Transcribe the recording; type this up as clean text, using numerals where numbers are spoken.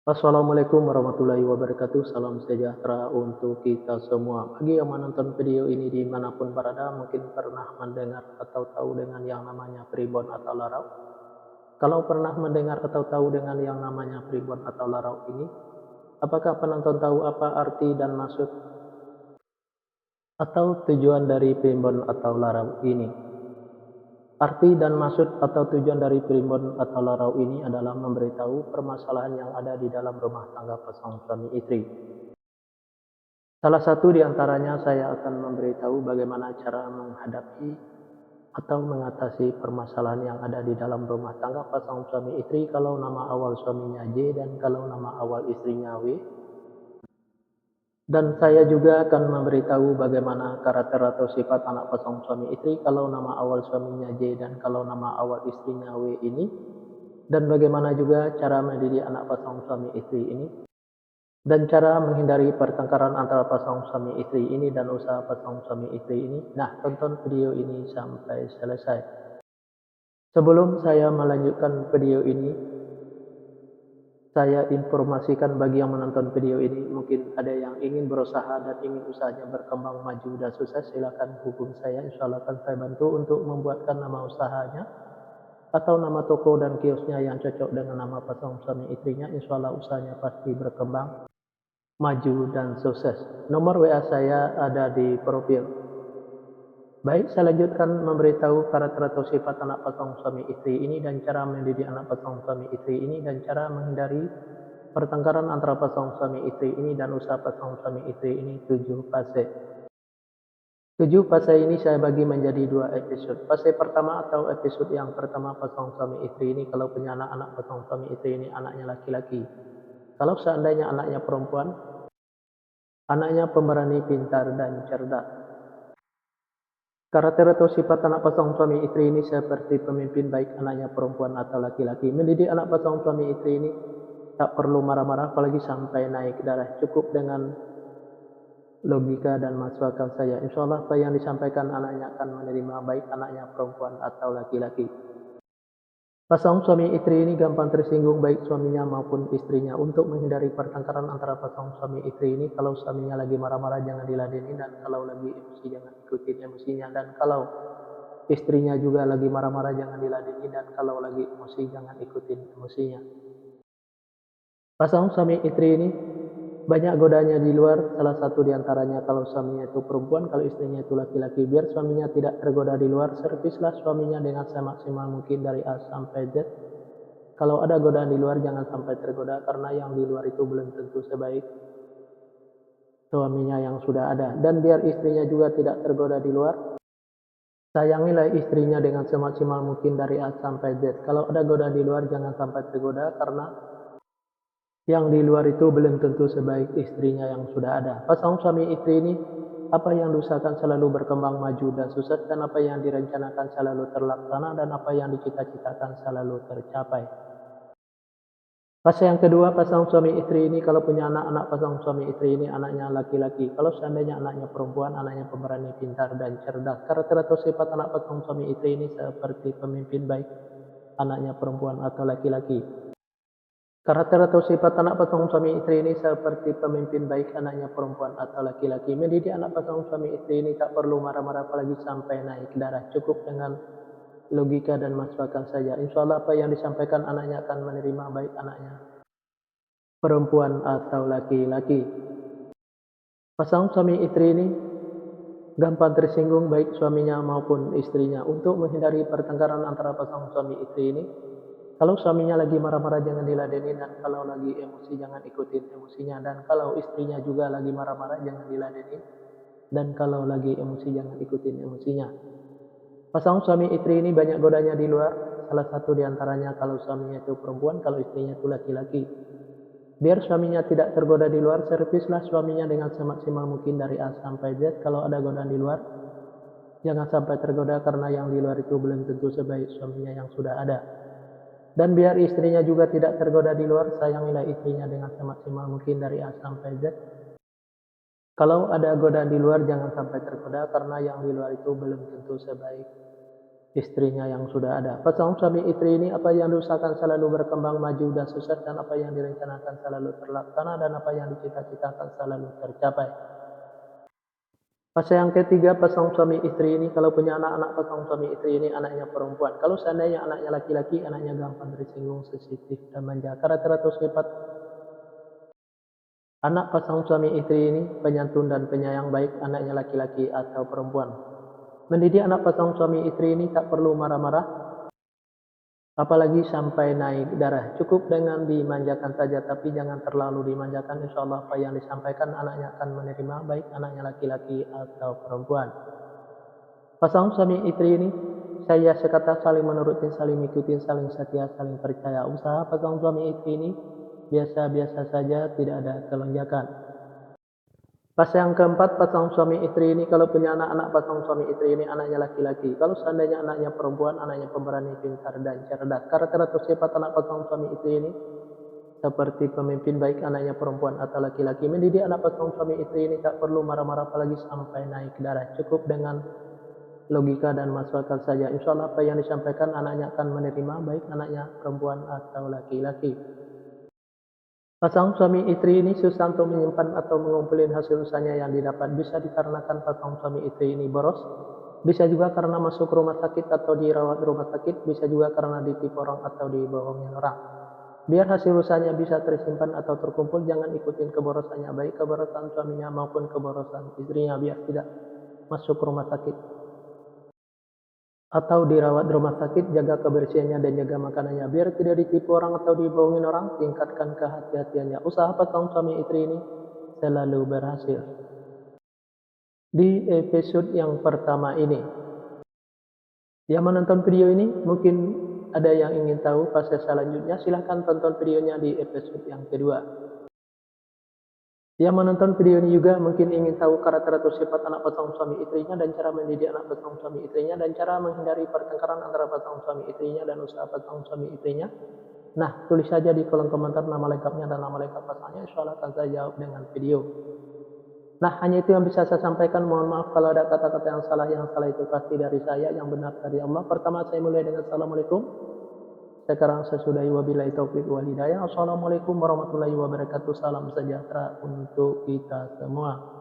Assalamualaikum warahmatullahi wabarakatuh. Salam sejahtera untuk kita semua. Bagi yang menonton video ini dimanapun berada, mungkin pernah mendengar atau tahu dengan yang namanya primbon atau larau. Kalau pernah mendengar atau tahu dengan yang namanya primbon atau larau ini, apakah penonton tahu apa arti dan maksud atau tujuan dari primbon atau larau ini? Arti dan maksud atau tujuan dari primbon atau larau ini adalah memberitahu permasalahan yang ada di dalam rumah tangga pasangan suami istri. Salah satu di antaranya saya akan memberitahu bagaimana cara menghadapi atau mengatasi permasalahan yang ada di dalam rumah tangga pasangan suami istri kalau nama awal suaminya J dan kalau nama awal istrinya W. Dan saya juga akan memberitahu bagaimana karakter atau sifat anak pasangan suami istri kalau nama awal suaminya J dan kalau nama awal istrinya W ini. Dan bagaimana juga cara mendidik anak pasangan suami istri ini. Dan cara menghindari pertengkaran antara pasangan suami istri ini dan usaha pasangan suami istri ini. Nah, tonton video ini sampai selesai. Sebelum saya melanjutkan video ini, saya informasikan bagi yang menonton video ini, mungkin ada yang ingin berusaha dan ingin usahanya berkembang maju dan sukses, silakan hubungi saya. Insya Allah akan saya bantu untuk membuatkan nama usahanya atau nama toko dan kiosnya yang cocok dengan nama pasangan suami istrinya. Insya Allah usahanya pasti berkembang maju dan sukses. Nomor WA saya ada di profil. Baik, saya lanjutkan memberitahu karakter atau sifat anak pasangan suami istri ini dan cara mendidik anak pasangan suami istri ini dan cara menghindari pertengkaran antara pasangan suami istri ini dan usaha pasangan suami istri ini 7 fase. 7 fase ini saya bagi menjadi 2 episode. Fase pertama atau episode yang pertama pasangan suami istri ini kalau punya anak-anak pasangan suami istri ini anaknya laki-laki. Kalau seandainya anaknya perempuan, anaknya pemberani, pintar, dan cerdas. Karakter atau sifat anak pasangan suami istri ini seperti pemimpin baik anaknya perempuan atau laki-laki. Mendidik anak pasangan suami istri ini tak perlu marah-marah apalagi sampai naik darah. Cukup dengan logika dan masuk akal saja. Insya Allah apa yang disampaikan anaknya akan menerima baik anaknya perempuan atau laki-laki. Pasangan suami istri ini gampang tersinggung baik suaminya maupun istrinya. Untuk menghindari pertengkaran antara pasangan suami istri ini, kalau suaminya lagi marah-marah jangan diladeni, dan kalau lagi emosi jangan ikutin emosinya, dan kalau istrinya juga lagi marah-marah jangan diladeni, dan kalau lagi emosi jangan ikutin emosinya. Pasangan suami istri ini banyak godanya di luar, salah satu diantaranya kalau suaminya itu perempuan, kalau istrinya itu laki-laki. Biar suaminya tidak tergoda di luar, servislah suaminya dengan semaksimal mungkin dari A sampai Z. Kalau ada godaan di luar jangan sampai tergoda, karena yang di luar itu belum tentu sebaik suaminya yang sudah ada. Dan biar istrinya juga tidak tergoda di luar, sayangilah istrinya dengan semaksimal mungkin dari A sampai Z. Kalau ada godaan di luar jangan sampai tergoda, karena yang di luar itu belum tentu sebaik istrinya yang sudah ada. Pasangan suami istri ini, apa yang diusahakan selalu berkembang maju dan sukses, dan apa yang direncanakan selalu terlaksana, dan apa yang dicita-citakan selalu tercapai. Fase yang kedua, pasangan suami istri ini kalau punya anak-anak pasangan suami istri ini anaknya laki-laki. Kalau seandainya anaknya perempuan, anaknya pemberani, pintar, dan cerdas. Karakter atau sifat anak pasangan suami istri ini seperti pemimpin baik anaknya perempuan atau laki-laki. Karakter atau sifat anak pasangan suami istri ini seperti pemimpin baik anaknya perempuan atau laki-laki. Mendidik anak pasangan suami istri ini tak perlu marah-marah apalagi sampai naik darah. Cukup dengan logika dan masuk akal saja. Insya Allah apa yang disampaikan anaknya akan menerima baik anaknya perempuan atau laki-laki. Pasangan suami istri ini gampang tersinggung baik suaminya maupun istrinya. Untuk menghindari pertengkaran antara pasangan suami istri ini, kalau suaminya lagi marah-marah jangan diladeni, dan kalau lagi emosi jangan ikutin emosinya, dan kalau istrinya juga lagi marah-marah jangan diladeni, dan kalau lagi emosi jangan ikutin emosinya. Pasangan suami istri ini banyak godanya di luar, salah satu diantaranya kalau suaminya itu perempuan, kalau istrinya itu laki-laki. Biar suaminya tidak tergoda di luar, servislah suaminya dengan semaksimal mungkin dari A sampai Z. Kalau ada godaan di luar, jangan sampai tergoda, karena yang di luar itu belum tentu sebaik suaminya yang sudah ada. Dan biar istrinya juga tidak tergoda di luar, sayangilah istrinya dengan semaksimal mungkin dari A sampai Z. Kalau ada godaan di luar jangan sampai tergoda, karena yang di luar itu belum tentu sebaik istrinya yang sudah ada. Pasangan suami istri ini apa yang diusahakan selalu berkembang maju dan sukses, dan apa yang direncanakan selalu terlaksana, dan apa yang dicita-citakan selalu tercapai. Fase yang ketiga, pasangan suami istri ini kalau punya anak-anak, pasangan suami istri ini anaknya perempuan. Kalau seandainya anaknya laki-laki, anaknya gampang tersinggung, sensitif, dan manja. Karakter atau sifat anak pasangan suami istri ini penyantun dan penyayang, baik anaknya laki-laki atau perempuan. Mendidik anak pasangan suami istri ini tak perlu marah-marah, apalagi sampai naik darah. Cukup dengan dimanjakan saja, tapi jangan terlalu dimanjakan. Insya Allah apa yang disampaikan anaknya akan menerima, baik anaknya laki-laki atau perempuan. Pasangan suami istri ini saya sekata saling menuruti, saling mengikuti, saling setia, saling percaya. Usaha pasangan suami istri ini biasa-biasa saja, tidak ada kelonjakan. Fase yang keempat, pasangan suami istri ini kalau punya anak-anak, pasangan suami istri ini anaknya laki-laki. Kalau seandainya anaknya perempuan, anaknya pemberani, pintar, dan cerdas. Karakter atau sifat anak pasangan suami istri ini seperti pemimpin, baik anaknya perempuan atau laki-laki. Mendidik anak pasangan suami istri ini tak perlu marah-marah, apalagi sampai naik darah. Cukup dengan logika dan masuk akal saja. Insya Allah apa yang disampaikan anaknya akan menerima, baik anaknya perempuan atau laki-laki. Pasangan suami istri ini susah untuk menyimpan atau mengumpulkan hasil usahanya yang didapat. Bisa dikarenakan pasangan suami istri ini boros, bisa juga karena masuk rumah sakit atau dirawat rumah sakit, bisa juga karena ditipu orang atau dibohongin orang. Biar hasil usahanya bisa tersimpan atau terkumpul, jangan ikutin keborosannya, baik keborosan suaminya maupun keborosan istrinya, biar tidak masuk rumah sakit atau dirawat rumah sakit. Jaga kebersihannya dan jaga makanannya, biar tidak ditipu orang atau dibohongin orang. Tingkatkan kehati-hatiannya. Usaha pasangan suami istri ini selalu berhasil. Di episode yang pertama ini, yang menonton video ini mungkin ada yang ingin tahu fase selanjutnya, silahkan tonton videonya di episode yang kedua. Yang menonton video ini juga mungkin ingin tahu karakter atau sifat anak pasangan suami istrinya, dan cara mendidik anak pasangan suami istrinya, dan cara menghindari pertengkaran antara pasangan suami istrinya, dan usaha pasangan suami istrinya. Nah, tulis saja di kolom komentar nama lengkapnya dan nama lengkap pasangannya. Insya Allah akan saya jawab dengan video. Nah, hanya itu yang bisa saya sampaikan. Mohon maaf kalau ada kata-kata yang salah. Yang salah itu pasti dari saya, yang benar dari Allah. Pertama, saya mulai dengan Assalamualaikum. Sekarang sesudahi wabillahi taufiq wal hidayah. Assalamualaikum warahmatullahi wabarakatuh. Salam sejahtera untuk kita semua.